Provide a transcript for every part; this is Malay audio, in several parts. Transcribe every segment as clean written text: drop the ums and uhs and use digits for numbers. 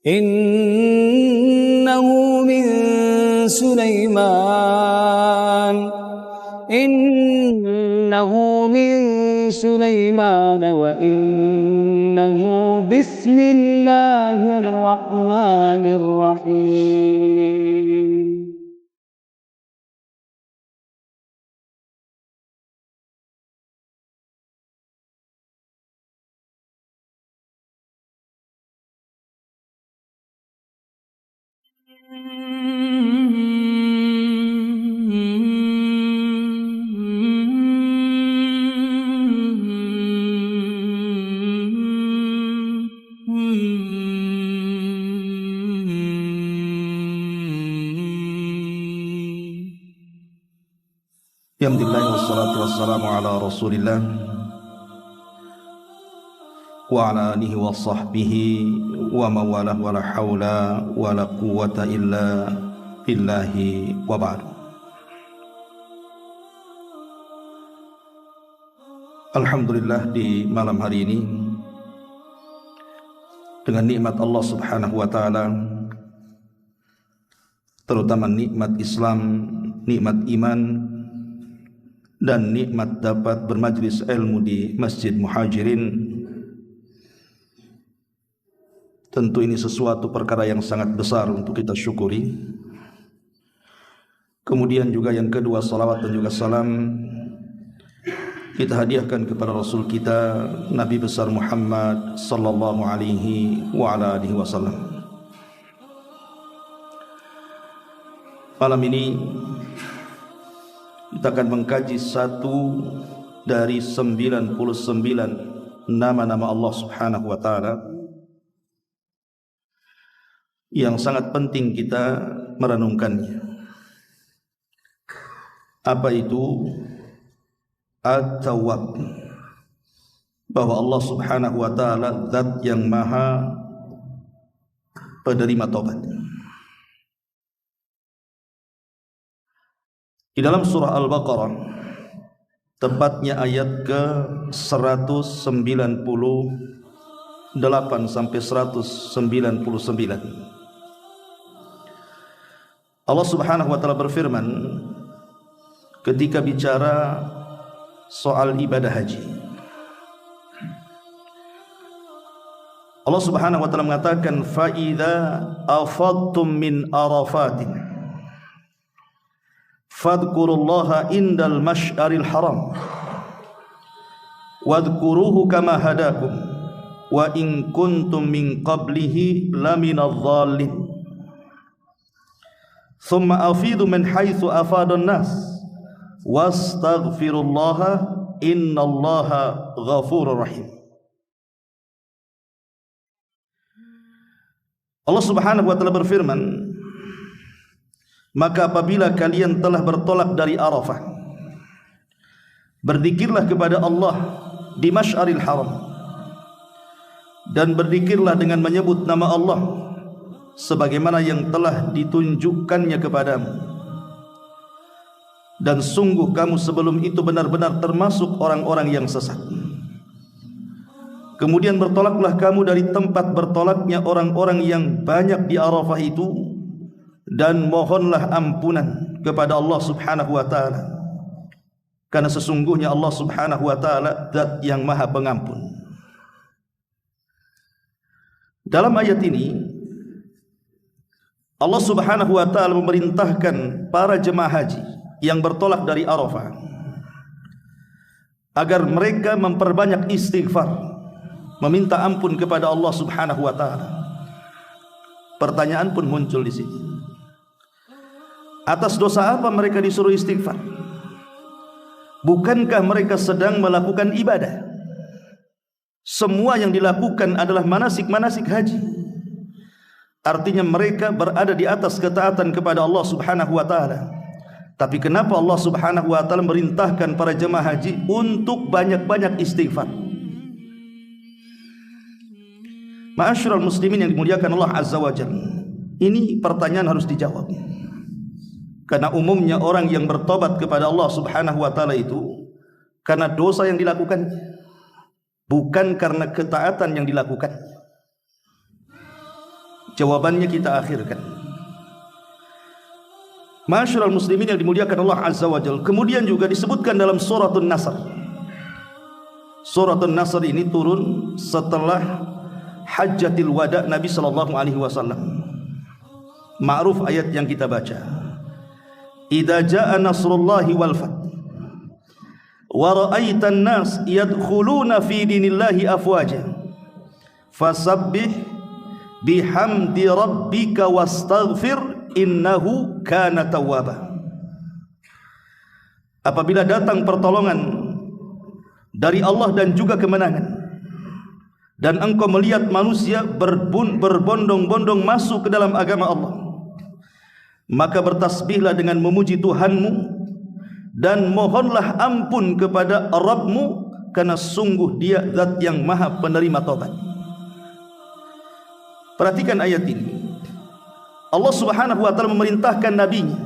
إنه من سليمان وإنه بسم الله الرحمن الرحيم. Alhamdulillah wassalatu wassalamu ala rasulillah wa ala alihi wa sahbihi wa mawalah wa la hawla wa la quwwata illa billahi wa ba'd. Alhamdulillah, di malam hari ini dengan nikmat Allah subhanahu wa ta'ala, terutama nikmat Islam, nikmat iman, dan nikmat dapat bermajlis ilmu di Masjid Muhajirin, tentu ini sesuatu perkara yang sangat besar untuk kita syukuri. Kemudian juga yang kedua, salawat dan juga salam kita hadiahkan kepada Rasul kita Nabi besar Muhammad sallallahu alaihi wa ala alihi wasallam. Malam ini kita akan mengkaji satu dari 99 nama-nama Allah subhanahu wa ta'ala yang sangat penting kita merenungkannya. Apa itu? At-Tawwab. Bahwa Allah subhanahu wa ta'ala zat yang maha penerima taubat. Di dalam surah Al-Baqarah, tepatnya ayat ke-198 sampai 199, Allah subhanahu wa ta'ala berfirman ketika bicara soal ibadah haji. Allah subhanahu wa ta'ala mengatakan, فَإِذَا أَفَضْتُم مِّنْ أَرَفَاتٍ fadhkurullaha indal masy'aril haram wadhkuruhu kama hadakum wa in kuntum min qablihi laminadh dhalin thumma afidu min haitsu afadun nas wastaghfirullaha innallaha ghafurur rahim. Allah subhanahu wa ta'ala berfirman, maka apabila kalian telah bertolak dari Arafah, berzikirlah kepada Allah di Masy'aril Haram, dan berzikirlah dengan menyebut nama Allah sebagaimana yang telah ditunjukkannya kepadamu, dan sungguh kamu sebelum itu benar-benar termasuk orang-orang yang sesat. Kemudian bertolaklah kamu dari tempat bertolaknya orang-orang yang banyak di Arafah itu, dan mohonlah ampunan kepada Allah subhanahu wa ta'ala, karena sesungguhnya Allah subhanahu wa ta'ala zat yang maha pengampun. Dalam ayat ini Allah subhanahu wa ta'ala memerintahkan para jemaah haji yang bertolak dari Arafah agar mereka memperbanyak istighfar, meminta ampun kepada Allah subhanahu wa ta'ala. Pertanyaan pun muncul di sini, atas dosa apa mereka disuruh istighfar? Bukankah mereka sedang melakukan ibadah? Semua yang dilakukan adalah manasik-manasik haji. Artinya mereka berada di atas ketaatan kepada Allah subhanahu wa ta'ala. Tapi kenapa Allah subhanahu wa ta'ala merintahkan para jemaah haji untuk banyak-banyak istighfar? Ma'asyiral muslimin yang dimuliakan Allah azza wa jalla, ini pertanyaan harus dijawab. Karena umumnya orang yang bertobat kepada Allah subhanahu wa ta'ala itu karena dosa yang dilakukan, bukan karena ketaatan yang dilakukan. jawabannya kita akhirkan. Ma'asyiral muslimin yang dimuliakan Allah Azza wa Jalla, kemudian juga disebutkan dalam suratul Nasr. Suratul Nasr ini turun setelah Hajjatul Wada Nabi sallallahu alaihi wasallam. Ma'ruf ayat yang kita baca. Idza jaa nasrullahi wal fath wa ra'aitan nas yadkhuluna fi dinillahi afwaja fasabbih bihamdi rabbika wastaghfir innahu kana tawwaba. Apabila datang pertolongan dari Allah dan juga kemenangan, dan engkau melihat manusia berbondong-bondong masuk ke dalam agama Allah, maka bertasbihlah dengan memuji Tuhanmu dan mohonlah ampun kepada Rabbmu, karena sungguh Dia zat yang maha penerima taubat. Perhatikan ayat ini. Allah Subhanahu wa taala memerintahkan nabinya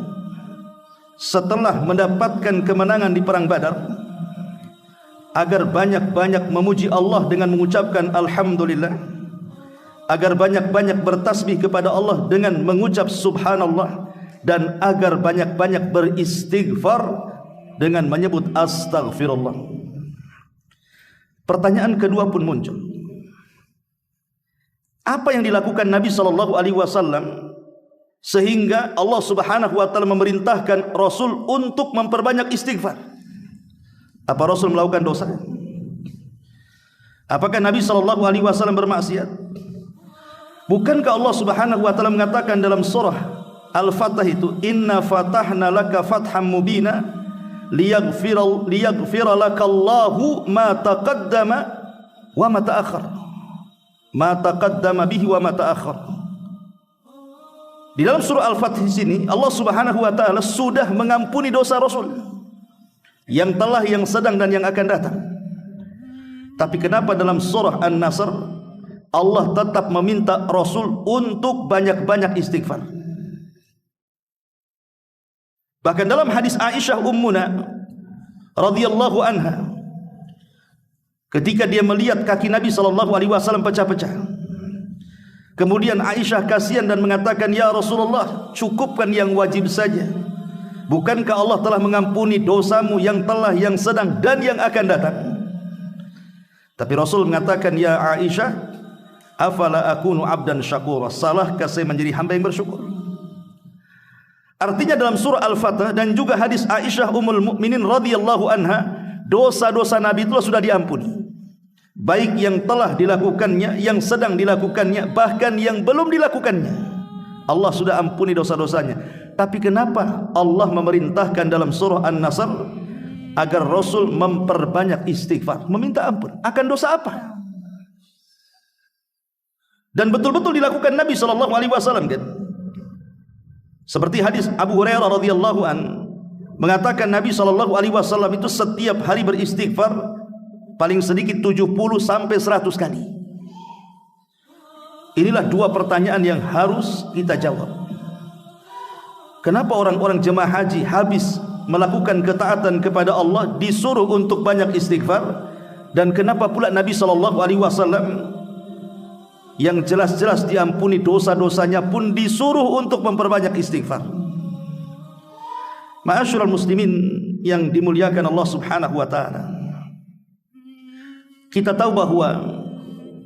setelah mendapatkan kemenangan di perang Badar agar banyak-banyak memuji Allah dengan mengucapkan alhamdulillah, agar banyak-banyak bertasbih kepada Allah dengan mengucap subhanallah, dan agar banyak-banyak beristighfar dengan menyebut astaghfirullah. Pertanyaan kedua pun muncul. Apa yang dilakukan Nabi sallallahu alaihi wasallam sehingga Allah Subhanahu wa taala memerintahkan Rasul untuk memperbanyak istighfar? Apa Rasul melakukan dosa? Apakah Nabi sallallahu alaihi wasallam bermaksiat? Bukankah Allah Subhanahu wa taala mengatakan dalam surah Al-Fatah itu, inna fatahna laka fatham mubina liyaghfira lakallahu ma taqaddama wa ma ta'akhkhar. Ma taqaddama bihi wa ma ta'akhkhar. Di dalam surah Al-Fatih sini Allah Subhanahu wa taala sudah mengampuni dosa Rasul yang telah, yang sedang, dan yang akan datang. Tapi kenapa dalam surah An-Nasr Allah tetap meminta Rasul untuk banyak-banyak istighfar? Bahkan dalam hadis Aisyah ummuna radhiyallahu anha, ketika dia melihat kaki Nabi sallallahu alaihi wasallam pecah-pecah, kemudian Aisyah kasihan dan mengatakan, ya Rasulullah, cukupkan yang wajib saja. Bukankah Allah telah mengampuni dosamu yang telah, yang sedang, dan yang akan datang? Tapi Rasul mengatakan, ya Aisyah, afala akunu abdan syakura, salahkah saya menjadi hamba yang bersyukur? Artinya dalam surah Al-Fatah dan juga hadis Aisyah Ummul Mukminin radhiyallahu anha, dosa-dosa Nabi itu sudah diampuni, baik yang telah dilakukannya, yang sedang dilakukannya, bahkan yang belum dilakukannya. Allah sudah ampuni dosa-dosanya. Tapi kenapa Allah memerintahkan dalam surah An-Nasr agar Rasul memperbanyak istighfar, meminta ampun akan dosa apa? Dan betul-betul dilakukan Nabi sallallahu alaihi wasallam kan? Seperti hadis Abu Hurairah radhiyallahu an mengatakan Nabi sallallahu alaihi wasallam itu setiap hari beristighfar paling sedikit 70 sampai 100 kali. Inilah dua pertanyaan yang harus kita jawab. Kenapa orang-orang jemaah haji habis melakukan ketaatan kepada Allah disuruh untuk banyak istighfar, dan kenapa pula Nabi sallallahu alaihi wasallam yang jelas-jelas diampuni dosa-dosanya pun disuruh untuk memperbanyak istighfar? Ma'asyiral muslimin yang dimuliakan Allah Subhanahu wa taala, kita tahu bahwa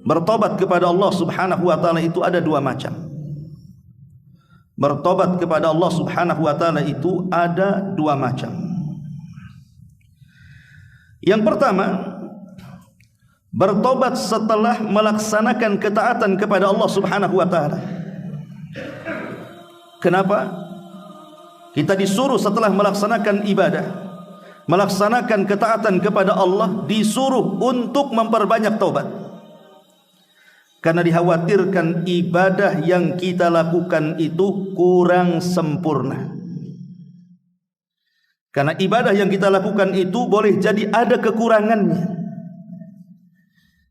bertobat kepada Allah Subhanahu wa taala itu ada dua macam. Bertobat kepada Allah Subhanahu wa taala itu ada dua macam. Yang pertama, bertobat setelah melaksanakan ketaatan kepada Allah Subhanahu wa taala. Kenapa? Kita disuruh setelah melaksanakan ibadah, melaksanakan ketaatan kepada Allah, disuruh untuk memperbanyak taubat. Karena dikhawatirkan ibadah yang kita lakukan itu kurang sempurna. Karena ibadah yang kita lakukan itu boleh jadi ada kekurangannya.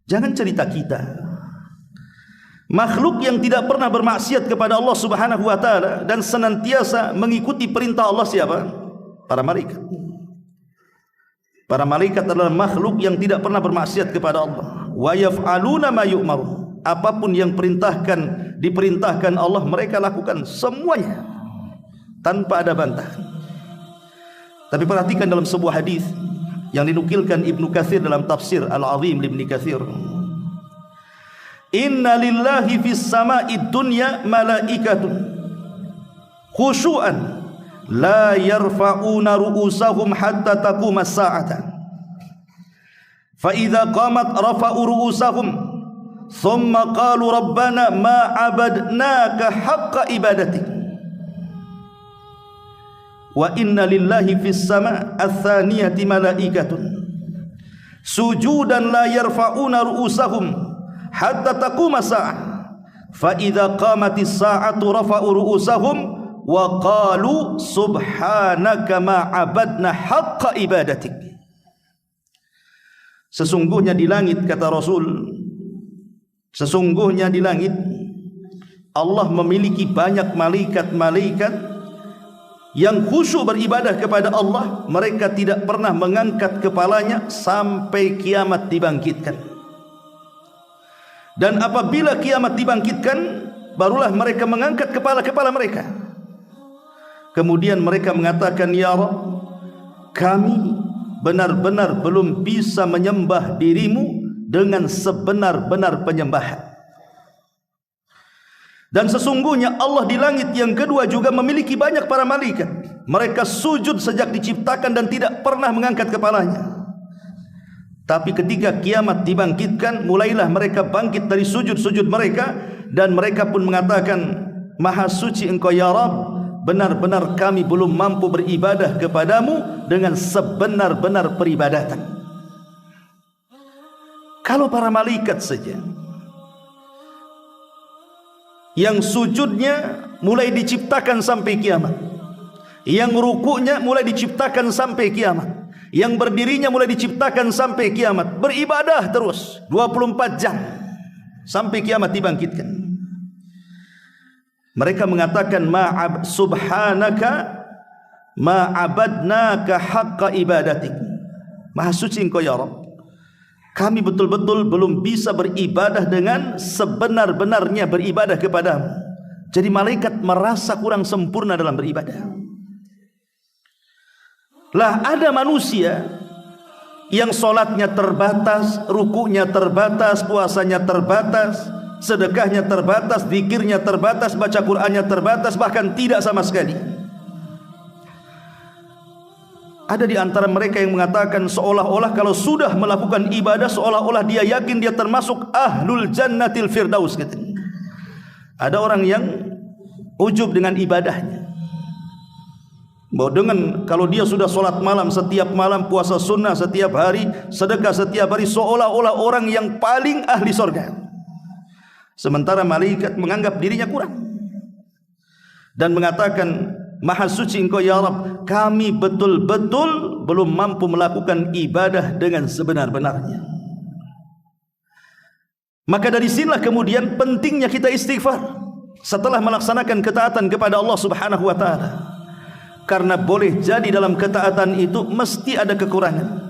Jangan cerita kita. Makhluk yang tidak pernah bermaksiat kepada Allah Subhanahu wa taala dan senantiasa mengikuti perintah Allah siapa? Para malaikat. Para malaikat adalah makhluk yang tidak pernah bermaksiat kepada Allah. Wa yaf'aluna ma yu'maru. apapun yang diperintahkan Allah, mereka lakukan semuanya tanpa ada bantahan. Tapi perhatikan dalam sebuah hadis yang dinukilkan Ibnu Katsir dalam tafsir Al-Azim Ibnu Katsir, inna lillahi fis sama'id dunya malaikatun khusyu'an la yarfa'una ru'usahum hatta taquma as-sa'ata fa idza qamat rafa'u ru'usahum thumma qalu rabbana ma 'abadnaka haqqa ibadatik wa inna lillahi fis sama' ats-tsaniyati malaikatun sujudan la yarfa'una ru'usahum hatta taquma as-sa'ah fa idza qamatis sa'atu rafa'u ru'usahum wa qalu subhanaka ma 'abadna haqqa ibadatik. Sesungguhnya di langit, kata Rasul, sesungguhnya di langit Allah memiliki banyak malaikat-malaikat yang khusyuk beribadah kepada Allah. Mereka tidak pernah mengangkat kepalanya sampai kiamat dibangkitkan. Dan apabila kiamat dibangkitkan, barulah mereka mengangkat kepala-kepala mereka. Kemudian mereka mengatakan, ya Rabb, kami benar-benar belum bisa menyembah dirimu dengan sebenar-benar penyembahan. Dan sesungguhnya Allah di langit yang kedua juga memiliki banyak para malaikat. Mereka sujud sejak diciptakan dan tidak pernah mengangkat kepalanya. Tapi ketika kiamat dibangkitkan, mulailah mereka bangkit dari sujud-sujud mereka, dan mereka pun mengatakan, Maha suci Engkau ya Rabb, benar-benar kami belum mampu beribadah kepadamu dengan sebenar-benar peribadatan. Kalau para malaikat saja yang sujudnya mulai diciptakan sampai kiamat, yang rukuknya mulai diciptakan sampai kiamat, yang berdirinya mulai diciptakan sampai kiamat, beribadah terus 24 jam sampai kiamat dibangkitkan. Mereka mengatakan, subhanaka ma abadnaka haqqa ibadatik. Maha suci Engkau ya Rabb, kami betul-betul belum bisa beribadah dengan sebenar-benarnya beribadah kepadamu. Jadi malaikat merasa kurang sempurna dalam beribadah. Lah ada manusia yang solatnya terbatas, rukuknya terbatas, puasanya terbatas, sedekahnya terbatas, zikirnya terbatas, baca Qur'annya terbatas, bahkan tidak sama sekali. Ada di antara mereka yang mengatakan seolah-olah kalau sudah melakukan ibadah, seolah-olah dia yakin dia termasuk ahlul jannatil firdaus. Ada orang yang ujub dengan ibadahnya, bahwa dengan kalau dia sudah solat malam setiap malam, puasa sunnah setiap hari, sedekah setiap hari, seolah-olah orang yang paling ahli surga. Sementara malaikat menganggap dirinya kurang dan mengatakan, Maha suci Engkau ya Rabb, kami betul-betul belum mampu melakukan ibadah dengan sebenar-benarnya. Maka dari sinilah kemudian pentingnya kita istighfar setelah melaksanakan ketaatan kepada Allah Subhanahu wa taala. Karena boleh jadi dalam ketaatan itu mesti ada kekurangan.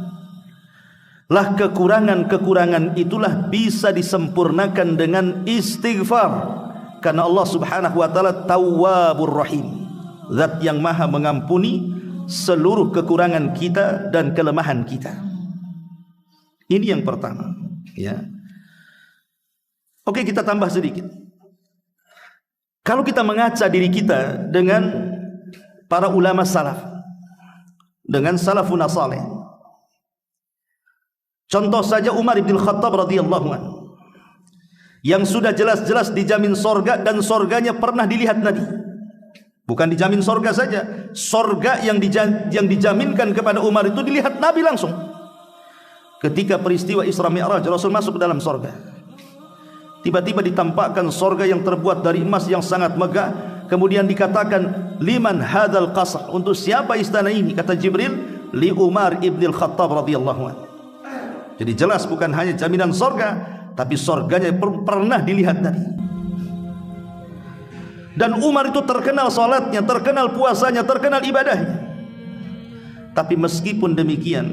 Lah kekurangan-kekurangan itulah bisa disempurnakan dengan istighfar. Karena Allah Subhanahu wa taala Tawwabur Rahim, Zat yang Maha mengampuni seluruh kekurangan kita dan kelemahan kita. Ini yang pertama, ya. Oke, kita tambah sedikit. Kalau kita mengaca diri kita dengan para ulama salaf, dengan salafun saleh. Contoh saja Umar bin Khattab radhiyallahu anhu, yang sudah jelas-jelas dijamin sorga, dan sorganya pernah dilihat Nabi. Bukan dijamin sorga saja, sorga yang dijaminkan kepada Umar itu dilihat Nabi langsung. Ketika peristiwa Isra Mi'raj, Rasul masuk ke dalam sorga. Tiba-tiba ditampakkan sorga yang terbuat dari emas yang sangat megah. Kemudian dikatakan, liman hadzal qasr, untuk siapa istana ini? Kata Jibril, li Umar ibn al-Khattab radhiyallahu anhu. Jadi jelas bukan hanya jaminan sorga, tapi sorganya pernah dilihat Nabi. Dan Umar itu terkenal salatnya, terkenal puasanya, terkenal ibadahnya. Tapi meskipun demikian,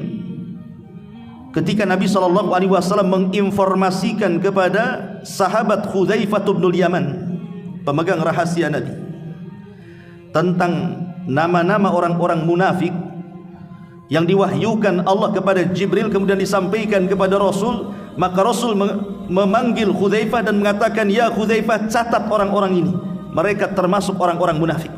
ketika Nabi SAW menginformasikan kepada sahabat Hudzaifah bin Yaman, pemegang rahasia Nabi, tentang nama-nama orang-orang munafik yang diwahyukan Allah kepada Jibril kemudian disampaikan kepada Rasul. Maka Rasul memanggil Hudzaifah dan mengatakan, ya Hudzaifah, catat orang-orang ini, mereka termasuk orang-orang munafik.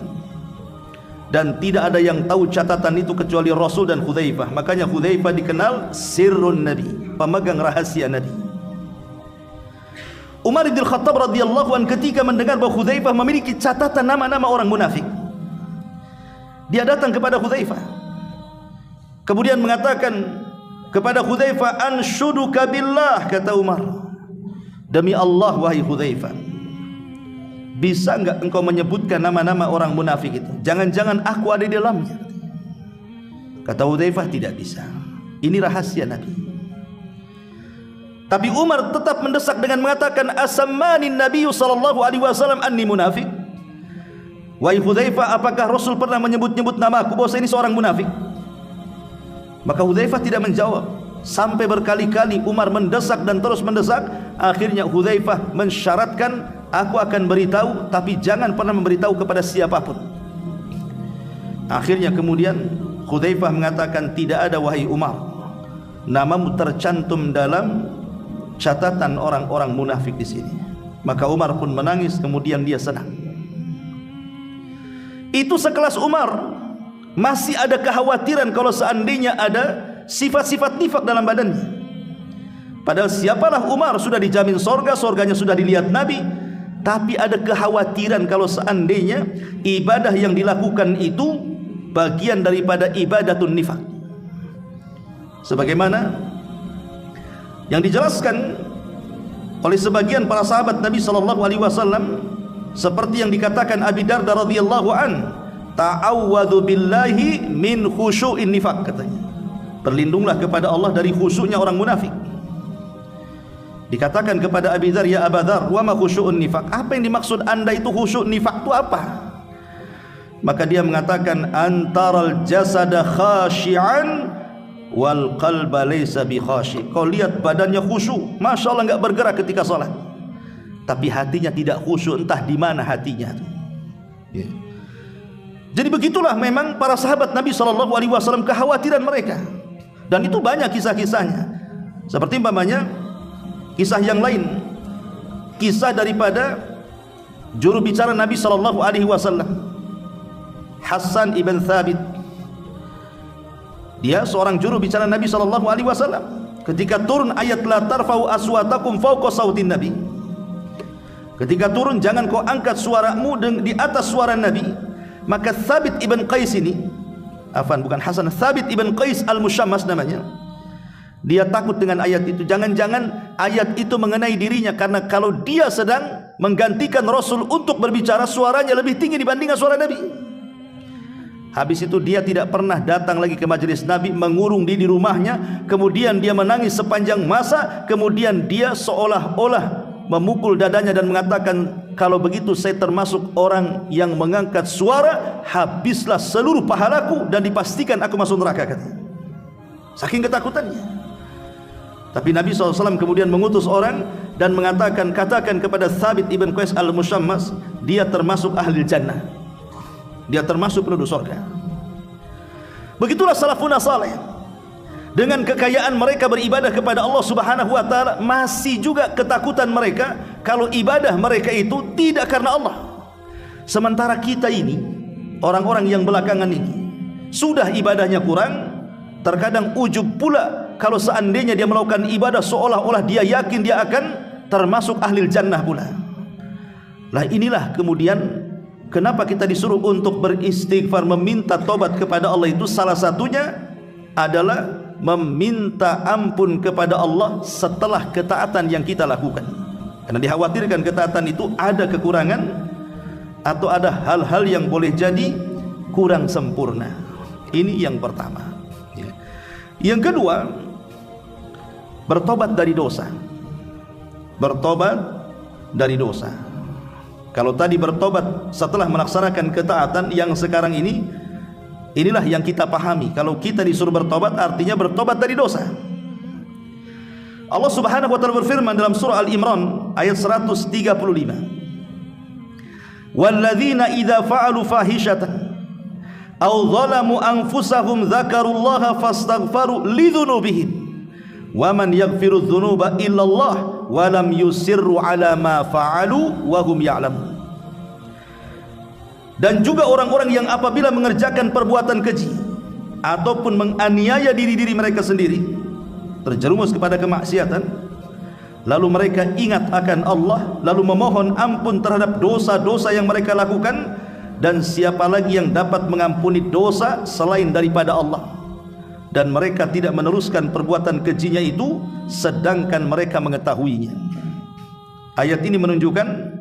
Dan tidak ada yang tahu catatan itu kecuali Rasul dan Hudzaifah. Makanya Hudzaifah dikenal sirrun Nabi, pemegang rahasia Nabi. Umar bin Khattab radhiyallahu anhu ketika mendengar bahwa Hudzaifah memiliki catatan nama-nama orang munafik, dia datang kepada Hudzaifah, kemudian mengatakan kepada Hudzaifah, anshuduka billah, kata Umar, demi Allah wahai Hudzaifah, bisa enggak engkau menyebutkan nama-nama orang munafik itu? Jangan-jangan aku ada di dalamnya. Kata Hudzaifah, tidak bisa, ini rahasia Nabi. Tapi Umar tetap mendesak dengan mengatakan, asammanin Nabi sallallahu alaihi wasallam anni munafik. Wahai Hudzaifah, apakah Rasul pernah menyebut-nyebut nama aku bahwa saya ini seorang munafik? Maka Hudzaifah tidak menjawab. Sampai berkali-kali Umar mendesak dan terus mendesak. Akhirnya Hudzaifah mensyaratkan, aku akan beritahu, tapi jangan pernah memberitahu kepada siapapun. Akhirnya kemudian Hudzaifah mengatakan, tidak ada wahai Umar, namamu tercantum dalam catatan orang-orang munafik di sini. Maka Umar pun menangis, kemudian dia senang. Itu sekelas Umar masih ada kekhawatiran kalau seandainya ada sifat-sifat nifak dalam badannya. Padahal siapalah Umar, sudah dijamin sorga, sorganya sudah dilihat Nabi. Tapi ada kekhawatiran kalau seandainya ibadah yang dilakukan itu bagian daripada ibadatun nifak, sebagaimana yang dijelaskan oleh sebagian para sahabat Nabi SAW, seperti yang dikatakan Abi Darda radhiyallahu an, ta'awwadhu billahi min khusyu'in nifaq, katanya, berlindunglah kepada Allah dari khusyuknya orang munafik. Dikatakan kepada Abi Dzar, ya Aba Dzar, wa ma khusyu'un nifaq, apa yang dimaksud anda itu khusyuk nifaq itu apa? Maka dia mengatakan, antaral jasada khashi'an wal qalba laysa bi khashi'. Kau lihat badannya khusyuk, masya Allah, enggak bergerak ketika salat, tapi hatinya tidak khusyuk, entah di mana hatinya. Ya. Jadi begitulah memang para sahabat Nabi SAW, kekhawatiran mereka. Dan itu banyak kisah-kisahnya. Seperti umpamanya kisah yang lain, kisah daripada juru bicara Nabi SAW, Hasan ibn Thabit. Dia seorang juru bicara Nabi SAW. Ketika turun ayat la tarfa'u aswatakum fawqa sautin Nabi, ketika turun, jangan kau angkat suaramu di atas suara Nabi. Maka Thabit ibn Qais ini, bukan Hasan, Thabit ibn Qais al-Musyammas namanya, dia takut dengan ayat itu. Jangan-jangan ayat itu mengenai dirinya, karena kalau dia sedang menggantikan Rasul untuk berbicara, suaranya lebih tinggi dibandingkan suara Nabi. Habis itu dia tidak pernah datang lagi ke majelis Nabi, mengurung diri di rumahnya, kemudian dia menangis sepanjang masa, kemudian dia seolah-olah memukul dadanya dan mengatakan, kalau begitu saya termasuk orang yang mengangkat suara, habislah seluruh pahalaku dan dipastikan aku masuk neraka, katanya. Saking ketakutannya. Tapi Nabi SAW kemudian mengutus orang dan mengatakan, katakan kepada Thabit ibn Qais al-Musyammas, dia termasuk ahli jannah, dia termasuk penduduk surga. Begitulah salafun saleh, dengan kekayaan mereka beribadah kepada Allah Subhanahu wa taala, masih juga ketakutan mereka kalau ibadah mereka itu tidak karena Allah. Sementara kita ini, orang-orang yang belakangan ini, sudah ibadahnya kurang, terkadang ujub pula kalau seandainya dia melakukan ibadah seolah-olah dia yakin dia akan termasuk ahli jannah pula. Lah inilah kemudian kenapa kita disuruh untuk beristighfar, meminta tobat kepada Allah. Itu salah satunya adalah meminta ampun kepada Allah setelah ketaatan yang kita lakukan, karena dikhawatirkan ketaatan itu ada kekurangan atau ada hal-hal yang boleh jadi kurang sempurna. Ini yang pertama. Yang kedua, bertobat dari dosa. Bertobat dari dosa. Kalau tadi bertobat setelah melaksanakan ketaatan, yang sekarang inilah yang kita pahami. Kalau kita disuruh bertobat, artinya bertobat dari dosa. Allah Subhanahu wa taala berfirman dalam surah Al-Imran ayat 135. Walladzina idza fa'alu fahishatan aw zalamu anfusahum dzakarullaha fastaghfaru lidzunubihim wa man yaghfiru dzunuba illallah wa lam yusirru ala ma fa'alu wa hum ya'lamun. Dan juga orang-orang yang apabila mengerjakan perbuatan keji ataupun menganiaya diri-diri mereka sendiri, terjerumus kepada kemaksiatan, lalu mereka ingat akan Allah, lalu memohon ampun terhadap dosa-dosa yang mereka lakukan, dan siapa lagi yang dapat mengampuni dosa selain daripada Allah, dan mereka tidak meneruskan perbuatan kejinya itu sedangkan mereka mengetahuinya. Ayat ini menunjukkan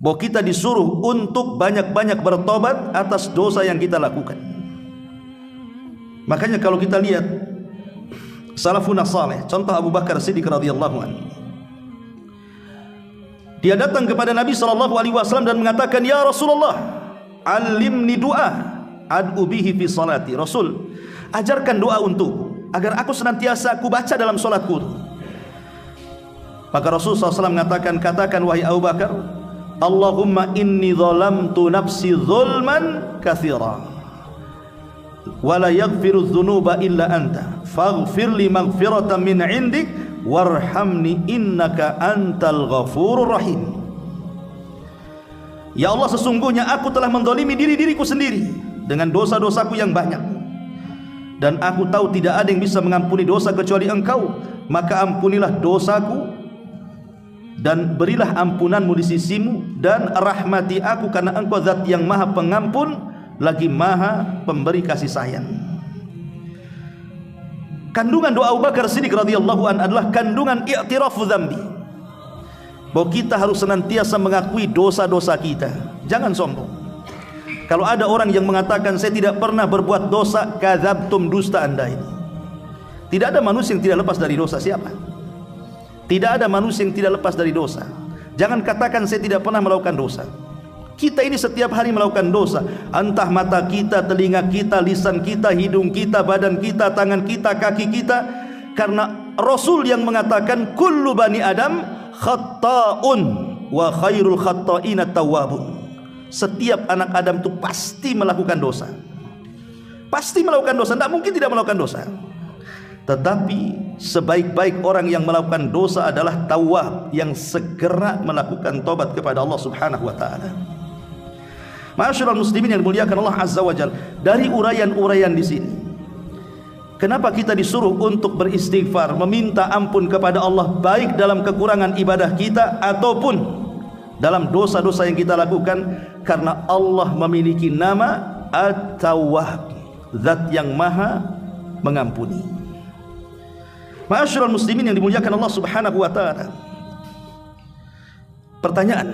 bahwa kita disuruh untuk banyak-banyak bertobat atas dosa yang kita lakukan. Makanya kalau kita lihat salafun saleh, contoh Abu Bakar Siddiq radhiyallahu anhu, dia datang kepada Nabi SAW dan mengatakan, ya Rasulullah, alimni doa ad'u bihi fi salati. Rasul, ajarkan doa untukku agar aku senantiasa aku baca dalam salatku. Maka Rasul SAW mengatakan, katakan wahai Abu Bakar, Allahumma inni zalamtu nafsi zulman katsira wala yaghfiru dzunuba illa anta faghfir li maghfiratan min 'indik warhamni innaka antal ghafurur rahim. Ya Allah, sesungguhnya aku telah menzalimi diriku sendiri dengan dosa-dosaku yang banyak, dan aku tahu tidak ada yang bisa mengampuni dosa kecuali Engkau. Maka ampunilah dosaku dan berilah ampunanmu di sisimu, dan rahmati aku karena Engkau zat yang maha pengampun lagi maha pemberi kasih sayang. Kandungan doa Abu Bakar Siddiq radhiyallahu an adalah kandungan i'tirafu dzambi, bahwa kita harus senantiasa mengakui dosa-dosa kita. Jangan sombong. Kalau ada orang yang mengatakan saya tidak pernah berbuat dosa, kadzabtum, dusta Anda ini. Tidak ada manusia yang tidak lepas dari dosa. Siapa? Tidak ada manusia yang tidak lepas dari dosa. Jangan katakan saya tidak pernah melakukan dosa. Kita ini setiap hari melakukan dosa. Entah mata kita, telinga kita, lisan kita, hidung kita, badan kita, tangan kita, kaki kita. Karena Rasul yang mengatakan kullu bani Adam khatta'un wa khairul khatta'ina tawwabun. Setiap anak Adam itu pasti melakukan dosa. Pasti melakukan dosa, tidak mungkin tidak melakukan dosa. Tetapi sebaik-baik orang yang melakukan dosa adalah tawwab, yang segera melakukan tobat kepada Allah Subhanahu wa taala. Ma'asyiral muslimin yang dimuliakan Allah Azza wa Jalla, dari uraian-uraian di sini, kenapa kita disuruh untuk beristighfar, meminta ampun kepada Allah, baik dalam kekurangan ibadah kita ataupun dalam dosa-dosa yang kita lakukan? Karena Allah memiliki nama At-Tawwab, zat yang maha mengampuni. Ma'asyiral muslimin yang dimuliakan Allah Subhanahu wa taala, pertanyaan,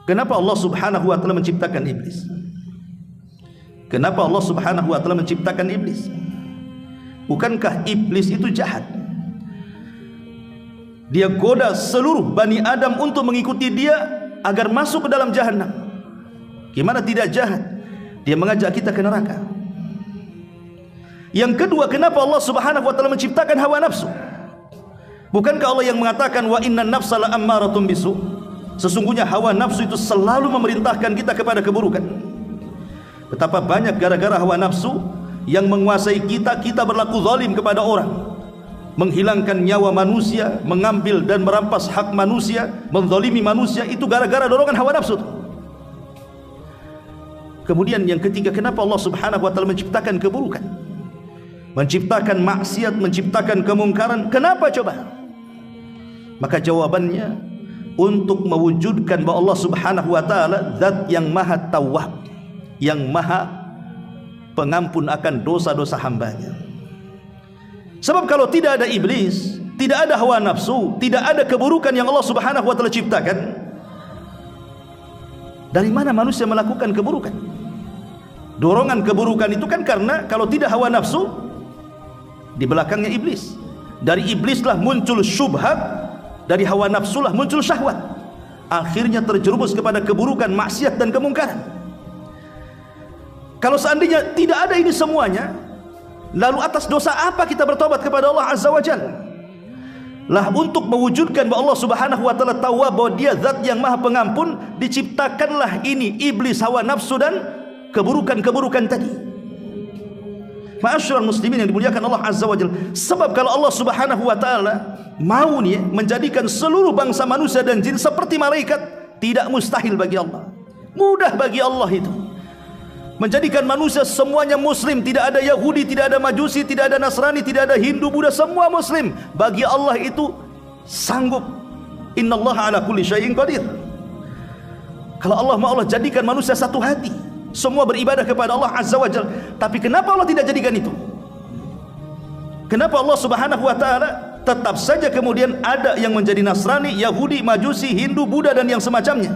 kenapa Allah Subhanahu wa taala menciptakan iblis? Kenapa Allah Subhanahu wa taala menciptakan iblis? Bukankah iblis itu jahat? Dia goda seluruh Bani Adam untuk mengikuti dia agar masuk ke dalam jahanam. Gimana tidak jahat? Dia mengajak kita ke neraka. Yang kedua, kenapa Allah Subhanahu wa taala menciptakan hawa nafsu? Bukankah Allah yang mengatakan wa innan nafsa la ammaratun bisu? Sesungguhnya hawa nafsu itu selalu memerintahkan kita kepada keburukan. Betapa banyak gara-gara hawa nafsu yang menguasai kita, kita berlaku zalim kepada orang, menghilangkan nyawa manusia, mengambil dan merampas hak manusia, menzalimi manusia, itu gara-gara dorongan hawa nafsu. Kemudian yang ketiga, kenapa Allah Subhanahu wa taala menciptakan keburukan, menciptakan maksiat, menciptakan kemungkaran? Kenapa coba? Maka jawabannya untuk mewujudkan bahwa Allah Subhanahu wa taala zat yang maha tawwab, yang maha pengampun akan dosa-dosa hambanya. Sebab kalau tidak ada iblis, tidak ada hawa nafsu, tidak ada keburukan yang Allah Subhanahu wa taala ciptakan, dari mana manusia melakukan keburukan? Dorongan keburukan itu kan karena kalau tidak hawa nafsu, di belakangnya iblis. Dari iblislah muncul syubhat, dari hawa nafsulah muncul syahwat. Akhirnya terjerumus kepada keburukan, maksiat dan kemungkaran. Kalau seandainya tidak ada ini semuanya, lalu atas dosa apa kita bertobat kepada Allah Azza wa Jalla? lah untuk mewujudkan bahwa Allah Subhanahu wa taala Tawwab, bahwa Dia zat yang Maha Pengampun, diciptakanlah ini iblis, hawa nafsu dan keburukan-keburukan tadi. Ma'asyiral muslimin yang dimuliakan Allah Azza wa Jalla. Sebab kalau Allah Subhanahu wa taala mau nih menjadikan seluruh bangsa manusia dan jin seperti malaikat, tidak mustahil bagi Allah. Mudah bagi Allah itu. Menjadikan manusia semuanya muslim, tidak ada Yahudi, tidak ada Majusi, tidak ada Nasrani, tidak ada Hindu, Buddha, semua muslim. Bagi Allah itu sanggup. Innallaha ala kulli syai'in qadir. Kalau Allah mau, Allah jadikan manusia satu hati, semua beribadah kepada Allah Azza wa Jalla. Tapi kenapa Allah tidak jadikan itu? Kenapa Allah Subhanahu wa taala tetap saja kemudian ada yang menjadi Nasrani, Yahudi, Majusi, Hindu, Buddha dan yang semacamnya?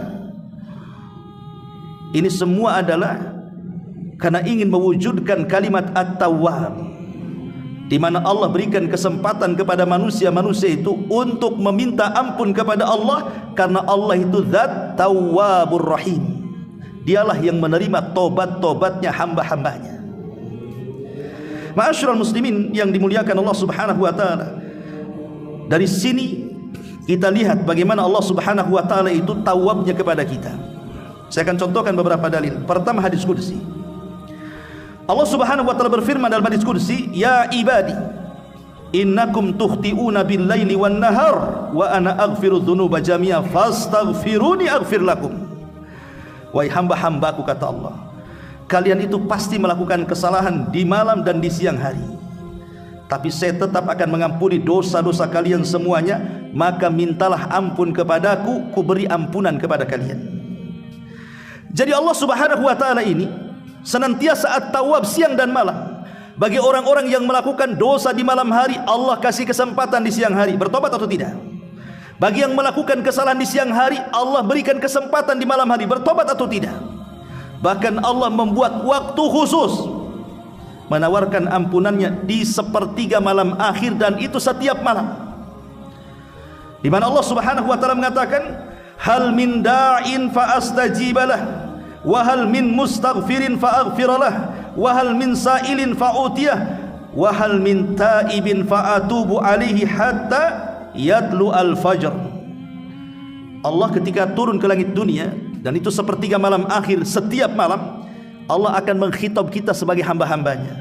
Ini semua adalah karena ingin mewujudkan kalimat At-Tawwab, di mana Allah berikan kesempatan kepada manusia itu untuk meminta ampun kepada Allah, karena Allah itu zat Tawwabur Rahim. Dialah yang menerima tobat-tobatnya hamba-hambanya. Ma'asyiral muslimin yang dimuliakan Allah Subhanahu wa taala, dari sini kita lihat bagaimana Allah Subhanahu wa taala itu tawabnya kepada kita. Saya akan contohkan beberapa dalil. Pertama, hadis qudsi. Allah Subhanahu wa taala berfirman dalam hadis qudsi, "Ya ibadi, innakum tukhti'una bil-laili wan-nahar wa ana aghfiru dzunuba jami'a fastaghfiruni aghfir lakum." Wahai hamba-hambaku, kata Allah, kalian itu pasti melakukan kesalahan di malam dan di siang hari, tapi saya tetap akan mengampuni dosa-dosa kalian semuanya, maka mintalah ampun kepadaku, ku beri ampunan kepada kalian. Jadi Allah Subhanahu wa taala ini senantiasa At-Tawwab siang dan malam. Bagi orang-orang yang melakukan dosa di malam hari, Allah kasih kesempatan di siang hari bertobat atau tidak. Bagi yang melakukan kesalahan di siang hari, Allah berikan kesempatan di malam hari bertobat atau tidak. Bahkan Allah membuat waktu khusus menawarkan ampunannya di sepertiga malam akhir, dan itu setiap malam, di mana Allah Subhanahu wa taala mengatakan, hal min da'in fa astajibalah wa hal min mustaghfirin fa aghfiralah wa hal min sa'ilin fa utiyah wa hal min taibin fa atubu alaihi hatta yatlu al-fajr. Allah ketika turun ke langit dunia, dan itu sepertiga malam akhir, setiap malam Allah akan mengkhitab kita sebagai hamba-hambanya.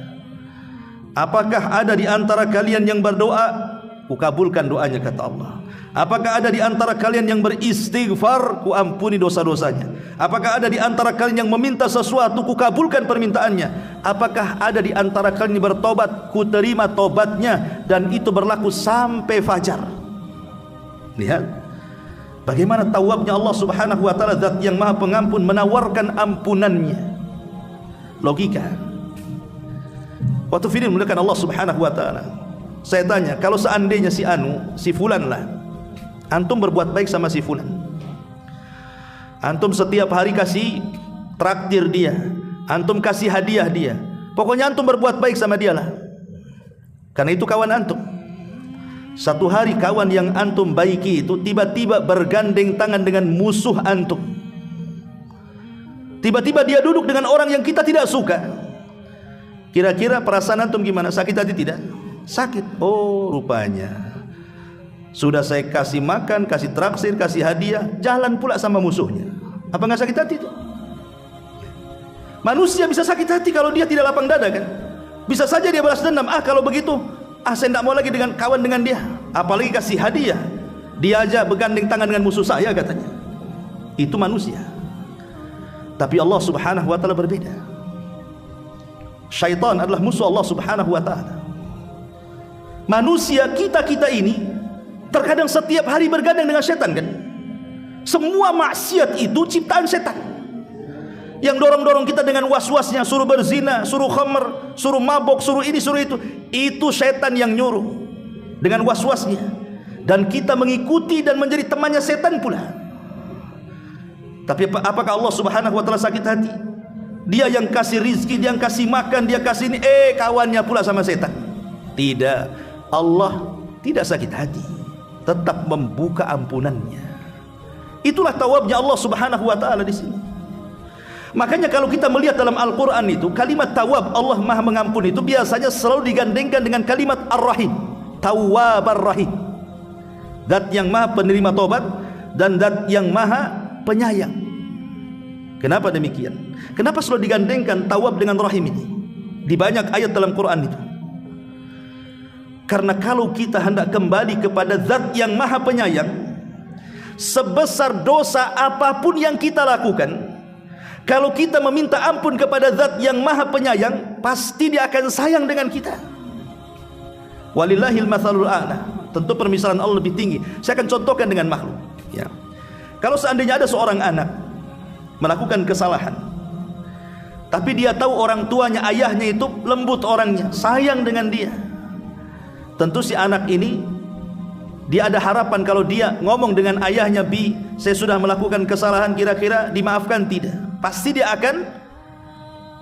Apakah ada di antara kalian yang berdoa, kukabulkan doanya, kata Allah. Apakah ada di antara kalian yang beristighfar, ku ampuni dosa-dosanya. Apakah ada di antara kalian yang meminta sesuatu, ku kabulkan permintaannya. Apakah ada di antara kalian yang bertobat, ku terima tobatnya, dan itu berlaku sampai fajar. Lihat bagaimana tawabnya Allah Subhanahu wa taala, zat yang Maha Pengampun, menawarkan ampunannya. Logika. Waktu film menggunakan Allah Subhanahu wa taala, saya tanya, kalau seandainya si anu, si fulan lah, antum berbuat baik sama si fulan, antum setiap hari kasih traktir dia, antum kasih hadiah dia, pokoknya antum berbuat baik sama dia lah, karena itu kawan antum. Satu hari kawan yang antum baiki itu tiba-tiba bergandeng tangan dengan musuh antum. Tiba-tiba dia duduk dengan orang yang kita tidak suka. Kira-kira perasaan antum gimana? Sakit hati tidak? Sakit. Oh, rupanya sudah saya kasih makan, kasih traksir, kasih hadiah, jalan pula sama musuhnya. Apa nggak sakit hati itu? Manusia bisa sakit hati kalau dia tidak lapang dada kan? Bisa saja dia balas dendam. Kalau begitu, saya tidak mau lagi dengan kawan dengan dia, apalagi kasih hadiah. Dia aja bergandeng tangan dengan musuh saya, katanya. Itu manusia. Tapi Allah Subhanahu wa taala berbeda. Syaitan adalah musuh Allah Subhanahu wa taala. Manusia kita ini terkadang setiap hari bergandeng dengan setan kan? Semua maksiat itu ciptaan setan, yang dorong-dorong kita dengan was-wasnya, suruh berzina, suruh khamr, suruh mabok, suruh ini, suruh itu setan yang nyuruh dengan was-wasnya, dan kita mengikuti dan menjadi temannya setan pula. Tapi apakah Allah Subhanahu wa taala sakit hati? Dia yang kasih rizki, dia yang kasih makan, dia kasih ini, kawannya pula sama setan. Tidak, Allah tidak sakit hati, tetap membuka ampunannya. Itulah tawabnya Allah Subhanahu wa taala di sini. Makanya kalau kita melihat dalam Al-Quran itu, kalimat tawab, Allah Maha Mengampuni, itu biasanya selalu digandengkan dengan kalimat Ar-Rahim, Tawwab Ar-Rahim. Zat yang maha penerima tobat dan zat yang maha penyayang. Kenapa demikian? Kenapa selalu digandengkan Tawwab dengan Rahim ini di banyak ayat dalam Quran itu? Karena kalau kita hendak kembali kepada zat yang maha penyayang, sebesar dosa apapun yang kita lakukan, kalau kita meminta ampun kepada zat yang maha penyayang, pasti dia akan sayang dengan kita. Walillahil matsalul a'la. Tentu permisalan Allah lebih tinggi. Saya akan contohkan dengan makhluk, ya. Kalau seandainya ada seorang anak melakukan kesalahan, tapi dia tahu orang tuanya, ayahnya itu lembut orangnya, sayang dengan dia, tentu si anak ini, dia ada harapan kalau dia ngomong dengan ayahnya, "Bi, saya sudah melakukan kesalahan, kira-kira dimaafkan tidak?" Pasti dia akan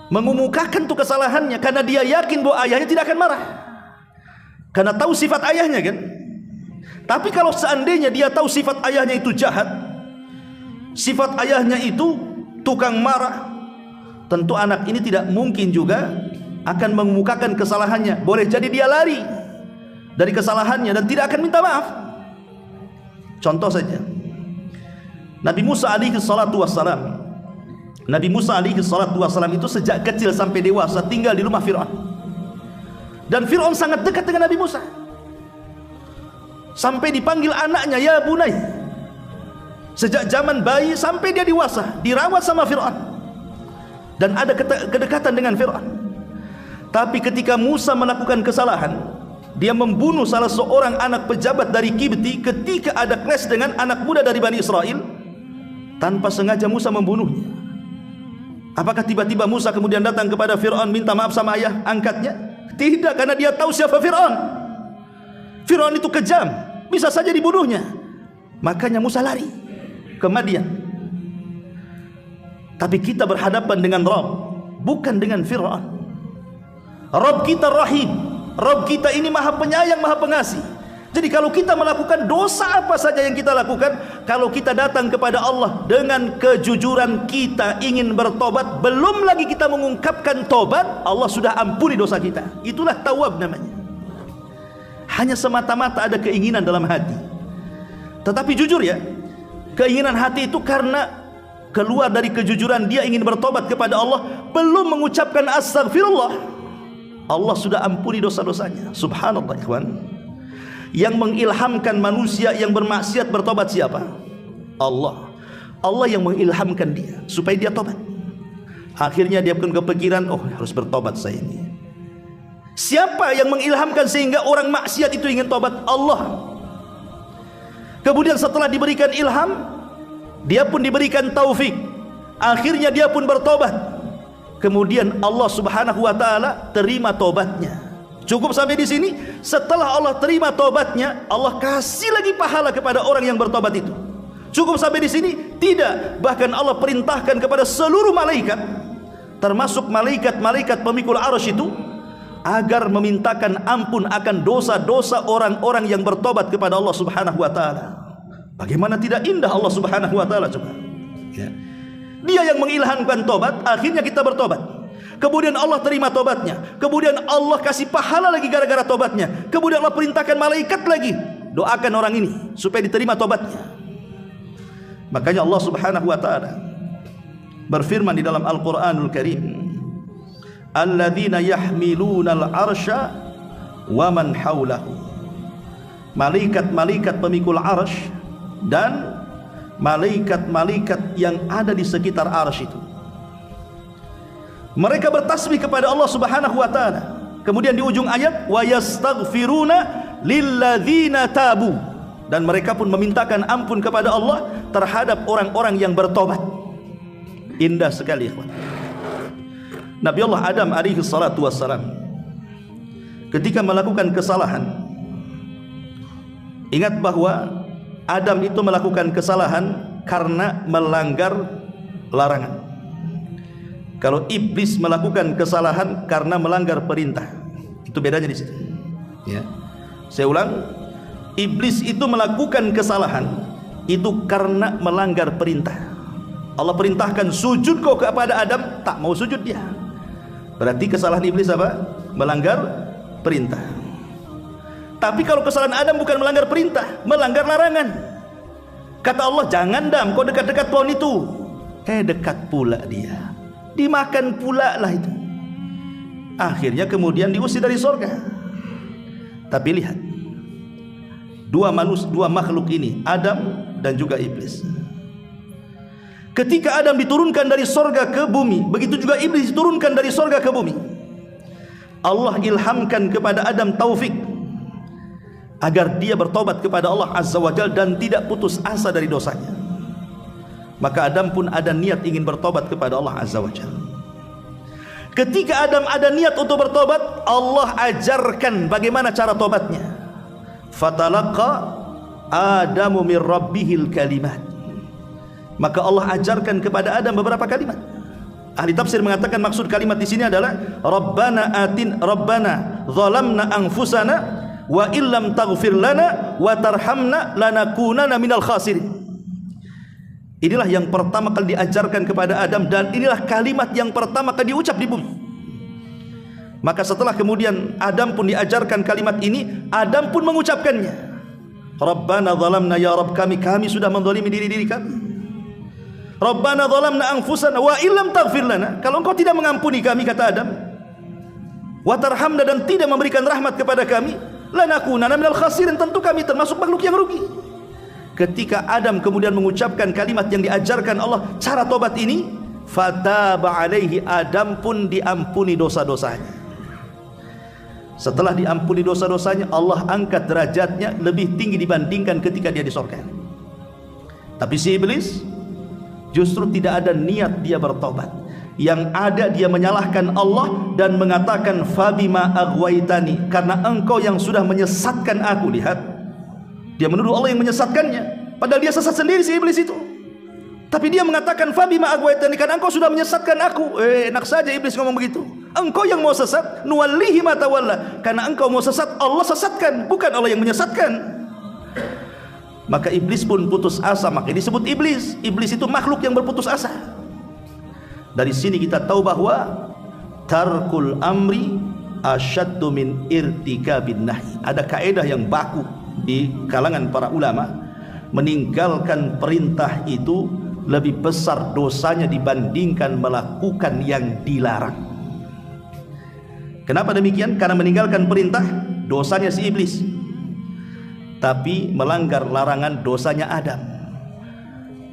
mengumumkakan tuh kesalahannya, karena dia yakin bahwa ayahnya tidak akan marah, karena tahu sifat ayahnya kan. Tapi kalau seandainya dia tahu sifat ayahnya itu jahat, sifat ayahnya itu tukang marah, tentu anak ini tidak mungkin juga akan mengumumkakan kesalahannya. Boleh jadi dia lari dari kesalahannya dan tidak akan minta maaf. Contoh saja, Nabi Musa alaihi salatu wassalam. Nabi Musa alaihi salatu wassalam itu sejak kecil sampai dewasa tinggal di rumah Fir'aun. Dan Fir'aun sangat dekat dengan Nabi Musa, sampai dipanggil anaknya, "Ya bunai." Sejak zaman bayi sampai dia dewasa dirawat sama Fir'aun dan ada kedekatan dengan Fir'aun. Tapi ketika Musa melakukan kesalahan, dia membunuh salah seorang anak pejabat dari Kibti ketika ada clash dengan anak muda dari Bani Israel. Tanpa sengaja Musa membunuhnya. Apakah tiba-tiba Musa kemudian datang kepada Fir'aun minta maaf sama ayah angkatnya? Tidak, karena dia tahu siapa Fir'aun. Fir'aun itu kejam, bisa saja dibunuhnya. Makanya Musa lari ke Madian. Tapi kita berhadapan dengan Rabb, bukan dengan Fir'aun. Rabb kita Rahim, Rabb kita ini maha penyayang, maha pengasih. Jadi kalau kita melakukan dosa apa saja yang kita lakukan, kalau kita datang kepada Allah dengan kejujuran kita ingin bertobat, belum lagi kita mengungkapkan tobat, Allah sudah ampuni dosa kita. Itulah Tawwab namanya. Hanya semata-mata ada keinginan dalam hati. Tetapi jujur ya, keinginan hati itu karena keluar dari kejujuran, dia ingin bertobat kepada Allah, belum mengucapkan astagfirullah, Allah sudah ampuni dosa-dosanya. Subhanallah ikhwan. Yang mengilhamkan manusia yang bermaksiat bertobat siapa? Allah. Allah yang mengilhamkan dia supaya dia tobat. Akhirnya dia pun kepikiran, oh harus bertobat saya ini. Siapa yang mengilhamkan sehingga orang maksiat itu ingin tobat? Allah. Kemudian setelah diberikan ilham, dia pun diberikan taufik. Akhirnya dia pun bertobat. Kemudian Allah Subhanahu wa taala terima tobatnya. Cukup sampai di sini? Setelah Allah terima tobatnya, Allah kasih lagi pahala kepada orang yang bertobat itu. Cukup sampai di sini? Tidak. Bahkan Allah perintahkan kepada seluruh malaikat, termasuk malaikat-malaikat pemikul arsy itu, agar memintakan ampun akan dosa-dosa orang-orang yang bertobat kepada Allah Subhanahu wa taala. Bagaimana tidak indah Allah Subhanahu wa taala coba. Ya. Dia yang mengilhamkan tobat, akhirnya kita bertobat. Kemudian Allah terima tobatnya. Kemudian Allah kasih pahala lagi gara-gara tobatnya. Kemudian Allah perintahkan malaikat lagi, doakan orang ini supaya diterima tobatnya. Makanya Allah Subhanahu wa taala berfirman di dalam Al-Qur'anul Karim, alladzina yahmilunal arsya wa man haulahu. Malaikat-malaikat pemikul arsy dan malaikat-malaikat yang ada di sekitar arsy itu, mereka bertasbih kepada Allah Subhanahu wa taala. Kemudian di ujung ayat, wa yastaghfiruna lilladzina tabu, dan mereka pun memintakan ampun kepada Allah terhadap orang-orang yang bertobat. Indah sekali ikhwan. Nabi Allah Adam alaihi salatu wassalam ketika melakukan kesalahan, ingat bahwa Adam itu melakukan kesalahan karena melanggar larangan. Kalau iblis melakukan kesalahan karena melanggar perintah, itu bedanya di situ. Ya, saya ulang, iblis itu melakukan kesalahan itu karena melanggar perintah. Allah perintahkan sujud kau kepada Adam, tak mau sujud dia. Berarti kesalahan iblis apa? Melanggar perintah. Tapi kalau kesalahan Adam bukan melanggar perintah, melanggar larangan. Kata Allah, jangan Adam kau dekat-dekat pohon itu. Dekat pula dia, dimakan pula lah itu. Akhirnya kemudian diusir dari surga. Tapi lihat, dua makhluk ini, Adam dan juga iblis. Ketika Adam diturunkan dari surga ke bumi, begitu juga iblis diturunkan dari surga ke bumi. Allah ilhamkan kepada Adam taufik agar dia bertobat kepada Allah Azza wa Jalla dan tidak putus asa dari dosanya. Maka Adam pun ada niat ingin bertobat kepada Allah Azza wa Jalla. Ketika Adam ada niat untuk bertobat, Allah ajarkan bagaimana cara tobatnya. Fatalaqa Adamu min rabbihil kalimat. Maka Allah ajarkan kepada Adam beberapa kalimat. Ahli tafsir mengatakan maksud kalimat di sini adalah Rabbana zalamna anfusana wa illam taghfir lana wa tarhamna lanakunanna minal khasirin. Inilah yang pertama kali diajarkan kepada Adam dan inilah kalimat yang pertama kali diucap di bumi. Maka setelah kemudian Adam pun diajarkan kalimat ini, Adam pun mengucapkannya. Rabbana zalamna, ya Rabb kami sudah menzalimi diri kami. Rabbana zalamna anfusana wa illam taghfir lana. Kalau engkau tidak mengampuni kami, kata Adam, wa tarhamna, dan tidak memberikan rahmat kepada kami, lanakunanna minal khasirin, tentu kami termasuk makhluk yang rugi. Ketika Adam kemudian mengucapkan kalimat yang diajarkan Allah, cara tobat ini, fataba alaihi, Adam pun diampuni dosa-dosanya. Setelah diampuni dosa-dosanya, Allah angkat derajatnya lebih tinggi dibandingkan ketika dia di surga. Tapi si iblis justru tidak ada niat dia bertobat. Yang ada dia menyalahkan Allah dan mengatakan fabima aghwaitani, karena engkau yang sudah menyesatkan aku. Lihat, dia menuduh Allah yang menyesatkannya, padahal dia sesat sendiri si iblis itu. Tapi dia mengatakan fabima aghwaitani, karena engkau sudah menyesatkan aku. Enak saja iblis ngomong begitu. Engkau yang mau sesat, nuwallihi ma tawalla, karena engkau mau sesat, Allah sesatkan, bukan Allah yang menyesatkan. Maka iblis pun putus asa, maka disebut iblis. Iblis itu makhluk yang berputus asa. Dari sini kita tahu bahwa tarkul amri asyaddu min irtikabin nahi. Ada kaedah yang baku di kalangan para ulama, meninggalkan perintah itu lebih besar dosanya dibandingkan melakukan yang dilarang. Kenapa demikian? Karena meninggalkan perintah dosanya si iblis, tapi melanggar larangan dosanya Adam.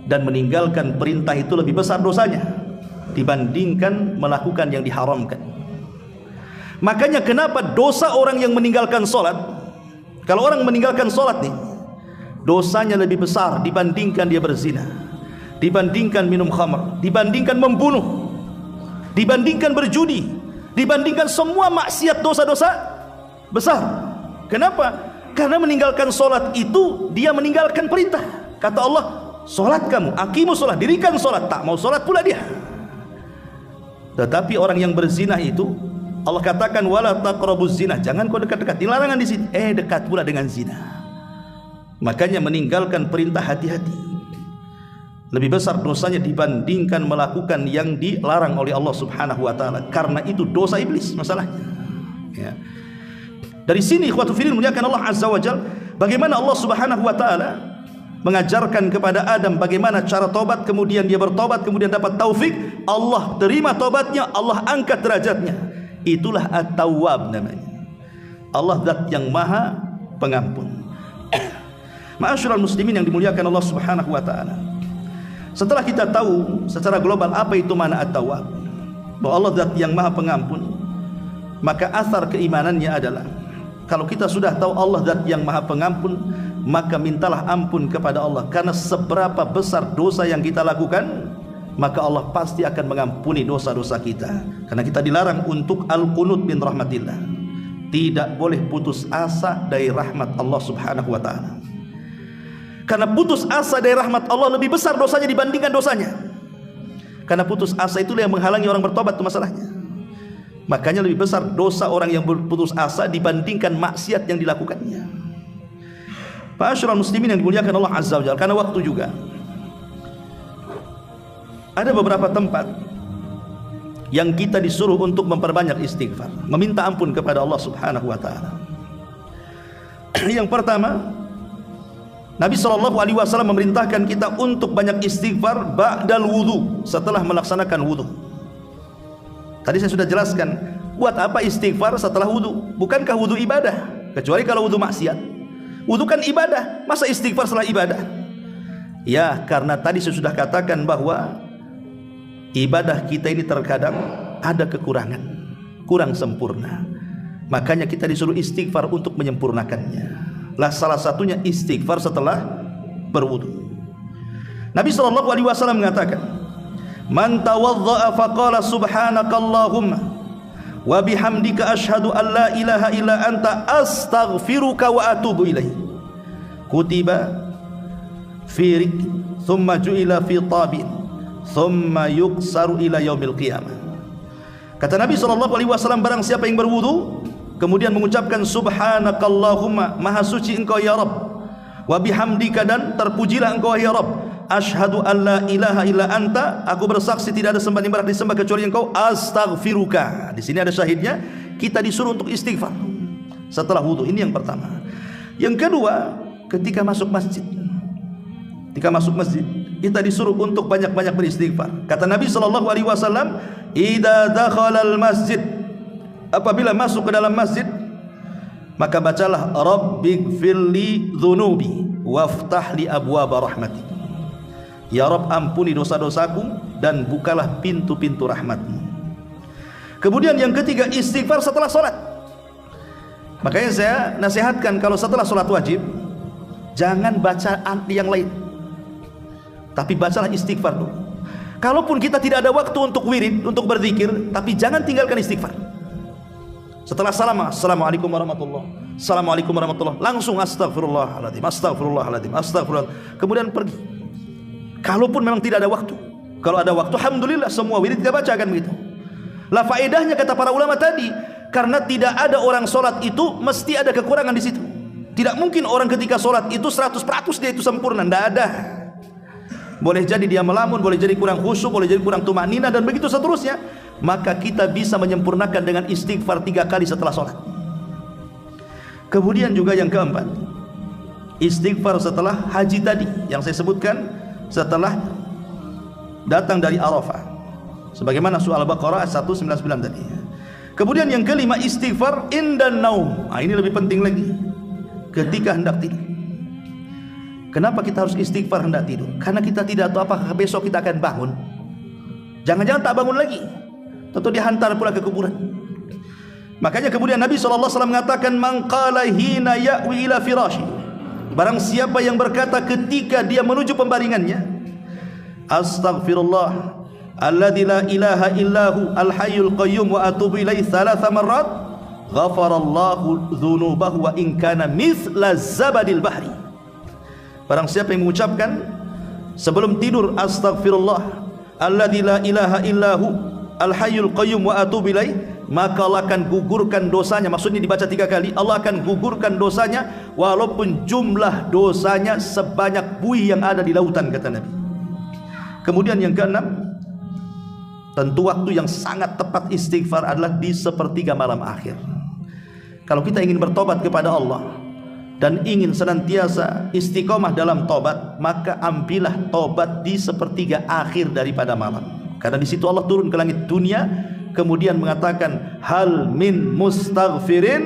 Dan meninggalkan perintah itu lebih besar dosanya dibandingkan melakukan yang diharamkan. Makanya kenapa dosa orang yang meninggalkan sholat, kalau orang meninggalkan sholat nih, dosanya lebih besar dibandingkan dia berzina, dibandingkan minum khamr, dibandingkan membunuh, dibandingkan berjudi, dibandingkan semua maksiat dosa-dosa besar. Kenapa? Karena meninggalkan sholat itu dia meninggalkan perintah. Kata Allah, sholat kamu, aqimu sholat, dirikan sholat. Tak mau sholat pula dia. Tetapi orang yang berzina itu Allah katakan wala taqrabuz zina, jangan kau dekat-dekat, dilarangan di sini. Dekat pula dengan zina. Makanya meninggalkan perintah hati-hati lebih besar dosanya dibandingkan melakukan yang dilarang oleh Allah Subhanahu wa taala. Karena itu dosa iblis masalahnya. Ya. Dari sini ikhwatu fillah muliakan Allah Azza wa Jalla, bagaimana Allah Subhanahu wa taala mengajarkan kepada Adam bagaimana cara tobat, kemudian dia bertobat, kemudian dapat taufik, Allah terima tobatnya, Allah angkat derajatnya. Itulah At-Tawwab namanya. Allah zat yang maha pengampun. Ma'asyiral muslimin yang dimuliakan Allah Subhanahu wa taala, setelah kita tahu secara global apa itu mana At-Tawwab, bahwa Allah zat yang maha pengampun, maka asar keimanannya adalah kalau kita sudah tahu Allah zat yang maha pengampun, maka mintalah ampun kepada Allah. Karena seberapa besar dosa yang kita lakukan, maka Allah pasti akan mengampuni dosa-dosa kita. Karena kita dilarang untuk al-qunut min rahmatillah, tidak boleh putus asa dari rahmat Allah Subhanahu wa taala. Karena putus asa dari rahmat Allah lebih besar dosanya dibandingkan dosanya. Karena putus asa itulah yang menghalangi orang bertobat, itu masalahnya. Makanya lebih besar dosa orang yang berputus asa dibandingkan maksiat yang dilakukannya. Ma'asyiral muslimin yang dimuliakan Allah Azza wa Jalla, karena waktu juga, ada beberapa tempat yang kita disuruh untuk memperbanyak istighfar, meminta ampun kepada Allah Subhanahu wa taala. Yang pertama, Nabi SAW memerintahkan kita untuk banyak istighfar ba'dal wudu, setelah melaksanakan wudu. Tadi saya sudah jelaskan, buat apa istighfar setelah wudu? Bukankah wudu ibadah? Kecuali kalau wudu maksiat. Wudu kan ibadah, masa istighfar setelah ibadah? Ya, karena tadi saya sudah katakan bahwa ibadah kita ini terkadang ada kekurangan, kurang sempurna. Makanya kita disuruh istighfar untuk menyempurnakannya. Lah salah satunya istighfar setelah berwudu. Nabi SAW mengatakan, "Man tawadda'a faqala subhanakallahumma wa bihamdika asyhadu an la ilaha illa anta astaghfiruka wa atubu ilaik. Kutiba fi rik thumma ju'ila fi tabin thumma yuksaru ila yaumil qiyamah." Kata Nabi SAW, barang siapa yang berwudu kemudian mengucapkan subhanakallahumma, maha suci engkau ya Rabb, wa bihamdika, dan terpujilah engkau ya Rabb, asyhadu an la ilaha illa anta, aku bersaksi tidak ada sembahan yang berhak disembah kecuali engkau, astaghfiruka. Di sini ada syahidnya, kita disuruh untuk istighfar setelah wudu. Ini yang pertama. Yang kedua, ketika masuk masjid. Ketika masuk masjid, kita disuruh untuk banyak-banyak beristighfar. Kata Nabi SAW, idza dakhalal masjid, apabila masuk ke dalam masjid, maka bacalah rabbighfirli dzunubi waftahli abwaaba rahmatik. Ya Rabb, ampuni dosa-dosaku dan bukalah pintu-pintu rahmatmu. Kemudian yang ketiga, istighfar setelah sholat. Makanya saya nasihatkan, kalau setelah sholat wajib jangan baca yang lain, tapi bacalah istighfar dulu. Kalaupun kita tidak ada waktu untuk wirid, untuk berzikir, tapi jangan tinggalkan istighfar. Setelah salam, assalamualaikum warahmatullahi, assalamualaikum warahmatullahi, langsung astagfirullahaladzim, astagfirullahaladzim, astagfirullah. Kemudian pergi. Kalaupun memang tidak ada waktu. Kalau ada waktu, alhamdulillah, semua wirid kita baca, kan begitu. Lah faedahnya kata para ulama tadi, karena tidak ada orang sholat itu mesti ada kekurangan di situ. Tidak mungkin orang ketika sholat itu 100% dia itu sempurna, tidak ada. Boleh jadi dia melamun, boleh jadi kurang khusyuk, boleh jadi kurang tumanina, dan begitu seterusnya. Maka kita bisa menyempurnakan dengan istighfar 3 kali setelah sholat. Kemudian juga yang keempat, istighfar setelah haji tadi yang saya sebutkan, setelah datang dari Arafah, sebagaimana surah Al-Baqarah 199 tadi. Kemudian yang kelima, istighfar indan naum. Ini lebih penting lagi, ketika hendak tidur. Kenapa kita harus istighfar hendak tidur? Karena kita tidak tahu apakah besok kita akan bangun. Jangan-jangan tak bangun lagi, tentu dihantar pula ke kuburan. Makanya kemudian Nabi SAW mengatakan, man qala hina ya'wi ila firashi, barang siapa yang berkata ketika dia menuju pembaringannya, astaghfirullah alladzi la ilaha illahu al-hayyul qayyum wa atubu ilaihi 3 marrat, ghafarallahu dzunubahu wa in kana mithla zabadil bahri. Barang siapa yang mengucapkan sebelum tidur, astaghfirullah alladzi la ilaha illahu al-hayyul qayyum wa atubu ilaihi, maka Allah akan gugurkan dosanya. Maksudnya dibaca 3 kali, Allah akan gugurkan dosanya walaupun jumlah dosanya sebanyak buih yang ada di lautan, kata Nabi. Kemudian yang keenam, tentu waktu yang sangat tepat istighfar adalah di sepertiga malam akhir. Kalau kita ingin bertobat kepada Allah dan ingin senantiasa istiqomah dalam tobat, maka ambillah tobat di sepertiga akhir daripada malam. Karena di situ Allah turun ke langit dunia, kemudian mengatakan, hal min mustaghfirin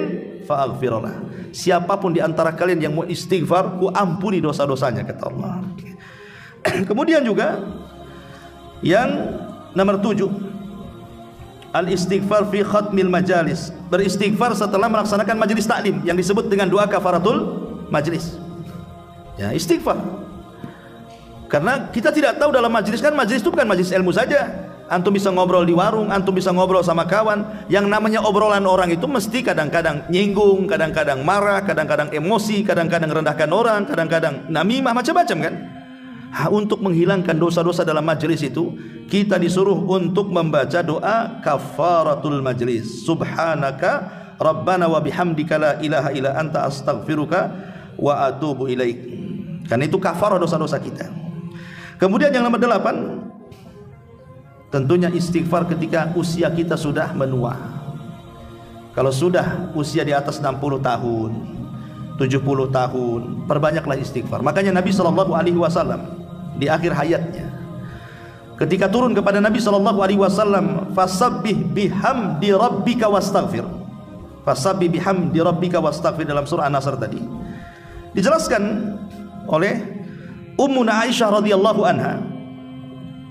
fa'aghfirullah. Siapapun di antara kalian yang mau istighfar, ku ampuni dosa-dosanya, kata Allah. Kemudian juga yang nomor 7, al-istighfar fi khatmil majalis, beristighfar setelah melaksanakan majelis taklim yang disebut dengan doa kafaratul majelis. Ya, istighfar. Karena kita tidak tahu dalam majelis, kan majelis itu bukan majelis ilmu saja. Antum bisa ngobrol di warung, antum bisa ngobrol sama kawan. Yang namanya obrolan orang itu mesti kadang-kadang nyinggung, kadang-kadang marah, kadang-kadang emosi, kadang-kadang rendahkan orang, kadang-kadang namimah, macam-macam kan. Untuk menghilangkan dosa-dosa dalam majelis itu, kita disuruh untuk membaca doa kafaratul majlis. Subhanaka rabbana wa bihamdika la ilaha illa anta astaghfiruka wa atubu ilaik. Karena itu kafarah dosa-dosa kita. Kemudian yang nomor 8, tentunya istighfar ketika usia kita sudah menua. Kalau sudah usia di atas 60 tahun, 70 tahun, perbanyaklah istighfar. Makanya Nabi SAW di akhir hayatnya, ketika turun kepada Nabi SAW, fasabbih bihamdi rabbika wastaghfir. Fasabbih bihamdi rabbika wastaghfir, dalam surah An-Nasr tadi dijelaskan oleh Ummuna Aisyah radhiyallahu anha.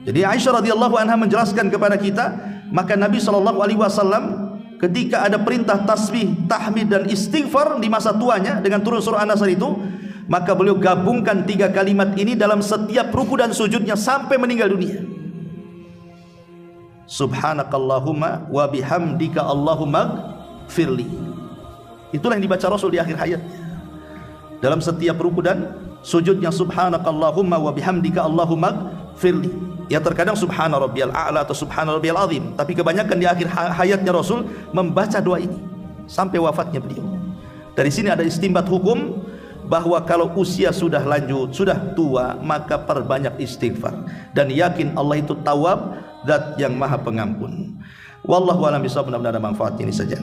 Jadi Aisyah radhiyallahu anha menjelaskan kepada kita, maka Nabi SAW ketika ada perintah tasbih, tahmid dan istighfar di masa tuanya dengan turun surah An-Nasr itu, maka beliau gabungkan 3 kalimat ini dalam setiap ruku dan sujudnya sampai meninggal dunia. Subhanakallahumma wa bihamdika Allahumma firli. Itulah yang dibaca Rasul di akhir hayatnya. Dalam setiap ruku dan sujudnya, subhanakallahumma wa bihamdika Allahumma firli. Ya terkadang subhana rabbiyal a'la atau subhana rabbiyal azim, tapi kebanyakan di akhir hayatnya Rasul membaca doa ini sampai wafatnya beliau. Dari sini ada istinbat hukum bahwa kalau usia sudah lanjut, sudah tua, maka perbanyak istighfar dan yakin Allah itu Tawwab, Zat yang Maha Pengampun. Wallahu a'lam bishawab. Mudah-mudahan ada manfaatnya. Ini saja.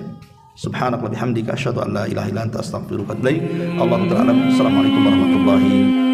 Subhanaka bihamdika asyhadu an la ilaha illa anta astaghfiruka wa atubu ilaik. Allahu ta'ala. Assalamualaikum warahmatullahi